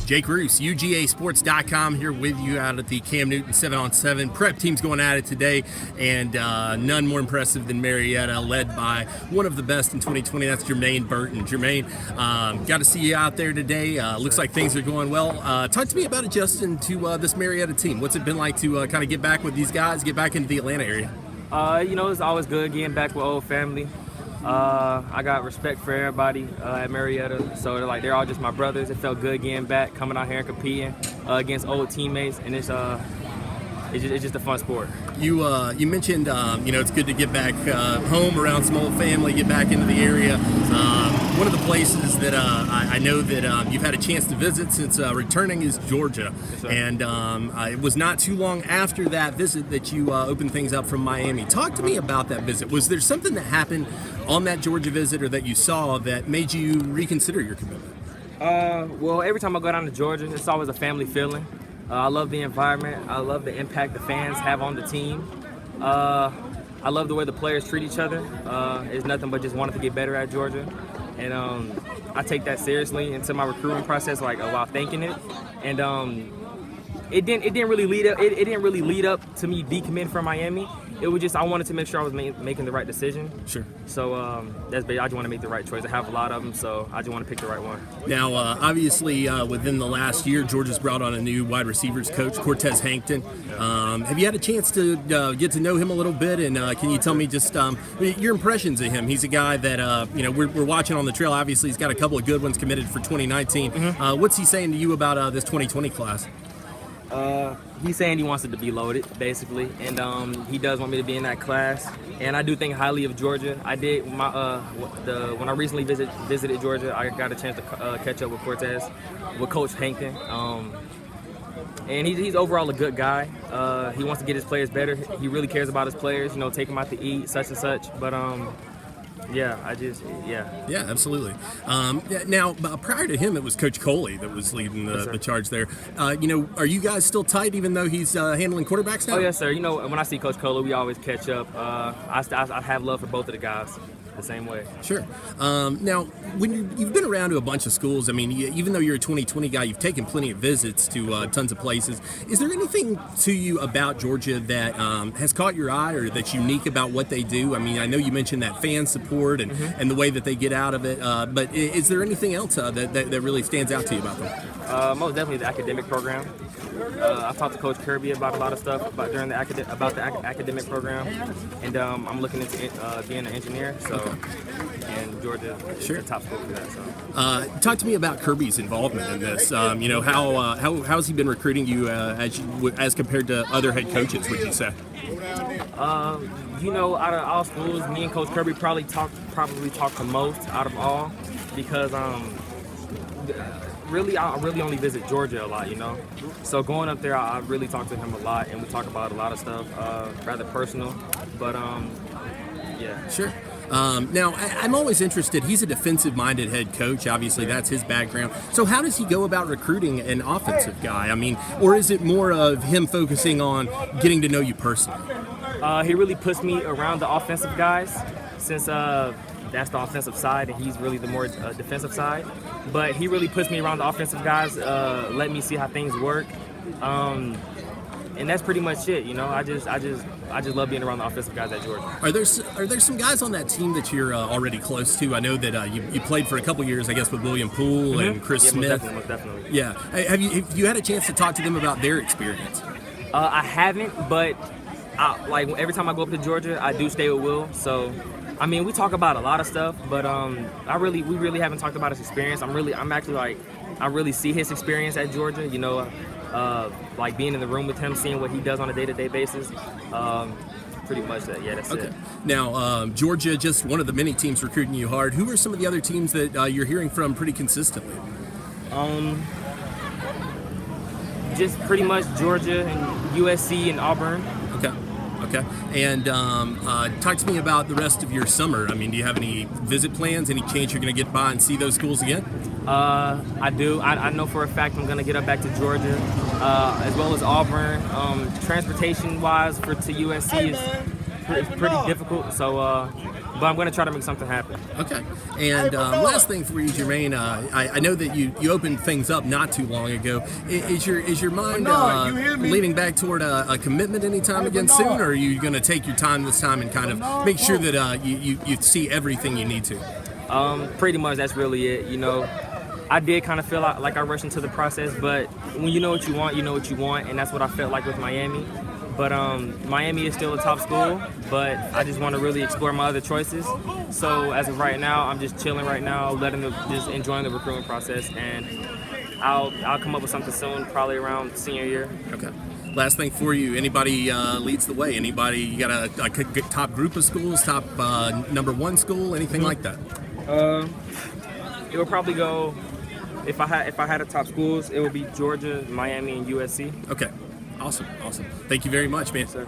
Jake Roos, UGAsports.com, here with you out at the Cam Newton 7-on-7. Prep team's going at it today, and none more impressive than Marietta, led by one of the best in 2020. That's Jermaine Burton. Jermaine, got to see you out there today. Looks like things are going well. Talk to me about adjusting to this Marietta team. What's it been like to kind of get back with these guys, get back into the Atlanta area? It's always good getting back with old family. I got respect for everybody at Marietta, so they're all just my brothers. It felt good getting back, coming out here and competing against old teammates, and it's just a fun sport. You mentioned it's good to get back home around some old family, get back into the area. One of the places that I know that you've had a chance to visit since returning is Georgia. Yes, sir. And it was not too long after that visit that you opened things up from Miami. Talk to me about that visit. Was there something that happened on that Georgia visit or that you saw that made you reconsider your commitment? Well, every time I go down to Georgia, it's always a family feeling. I love the environment. I love the impact the fans have on the team. I love the way the players treat each other. It's nothing but just wanting to get better at Georgia. And I take that seriously into my recruiting process, while thinking it. And it didn't really lead up to me decommitting from Miami. It was just I wanted to make sure I was making the right decision. Sure. So that's big. I just want to make the right choice. I have a lot of them, so I just want to pick the right one. Now, obviously, within the last year, Georgia's brought on a new wide receivers coach, Cortez Hankton. Have you had a chance to get to know him a little bit? And can you tell me just your impressions of him? He's a guy that we're watching on the trail. Obviously, he's got a couple of good ones committed for 2019. Mm-hmm. What's he saying to you about this 2020 class? He's saying he wants it to be loaded, basically, and he does want me to be in that class. And I do think highly of Georgia. I did when I recently visited Georgia, I got a chance to catch up with Cortez, with Coach Hankton, and he's overall a good guy. He wants to get his players better. He really cares about his players, take them out to eat, such and such. But yeah, absolutely. Now, prior to him, it was Coach Coley that was leading the charge there. Are you guys still tight, even though he's handling quarterbacks now? Oh, yes, sir. When I see Coach Coley, we always catch up. I have love for both of the guys the same way. Sure. Now, when you've been around to a bunch of schools, even though you're a 2020 guy, you've taken plenty of visits to tons of places. Is there anything to you about Georgia that has caught your eye or that's unique about what they do? I know you mentioned that fan support and the way that they get out of it, but is there anything else that really stands out to you about them? Most definitely the academic program. I've talked to Coach Kirby about a lot of stuff about the academic program, and I'm looking into being an engineer. So, and Georgia is the top school for that. So, talk to me about Kirby's involvement in this. How's he been recruiting you as compared to other head coaches? Would you say? Out of all schools, me and Coach Kirby probably talk the most out of all, because I really only visit Georgia a lot, So going up there, I really talk to him a lot, and we talk about a lot of stuff, rather personal. But yeah. Sure. Now, I'm always interested. He's a defensive-minded head coach. Obviously, that's his background. So how does he go about recruiting an offensive guy? Or is it more of him focusing on getting to know you personally? He really puts me around the offensive guys, since that's the offensive side, and he's really the more defensive side. But he really puts me around the offensive guys, let me see how things work, and that's pretty much it. I just love being around the offensive guys at Georgia. Are there some guys on that team that you're already close to? I know that you played for a couple years, I guess, with William Poole and Chris Smith. Most definitely. Yeah. Have you had a chance to talk to them about their experience? I haven't, but every time I go up to Georgia, I do stay with Will. So, we talk about a lot of stuff, but we really haven't talked about his experience. I really see his experience at Georgia. Being in the room with him, seeing what he does on a day-to-day basis. Pretty much that. Yeah, that's it. Now, Georgia, just one of the many teams recruiting you hard. Who are some of the other teams that you're hearing from pretty consistently? Just pretty much Georgia and USC and Auburn. Okay. And talk to me about the rest of your summer. Do you have any visit plans? Any chance you're going to get by and see those schools again? I do. I know for a fact I'm going to get up back to Georgia, as well as Auburn. Transportation-wise to USC is pretty difficult. So but I'm going to try to make something happen. Okay. And last thing for you, Jermaine, I know that you opened things up not too long ago. Is your mind leaning back toward a commitment anytime again soon, or are you going to take your time this time and kind of make sure that you see everything you need to? Pretty much that's really it. You know, I did kind of feel like I rushed into the process, but when you know what you want, you know what you want, and that's what I felt like with Miami. But Miami is still a top school, but I just want to really explore my other choices. So as of right now, I'm just chilling right now, just enjoying the recruitment process, and I'll come up with something soon, probably around senior year. Okay. Last thing for you, anybody leads the way? Anybody, you got a top group of schools, top number one school, anything like that? It would probably go, if I had a top schools, it would be Georgia, Miami, and USC. Okay. Awesome. Thank you very much, man. Yes, sir.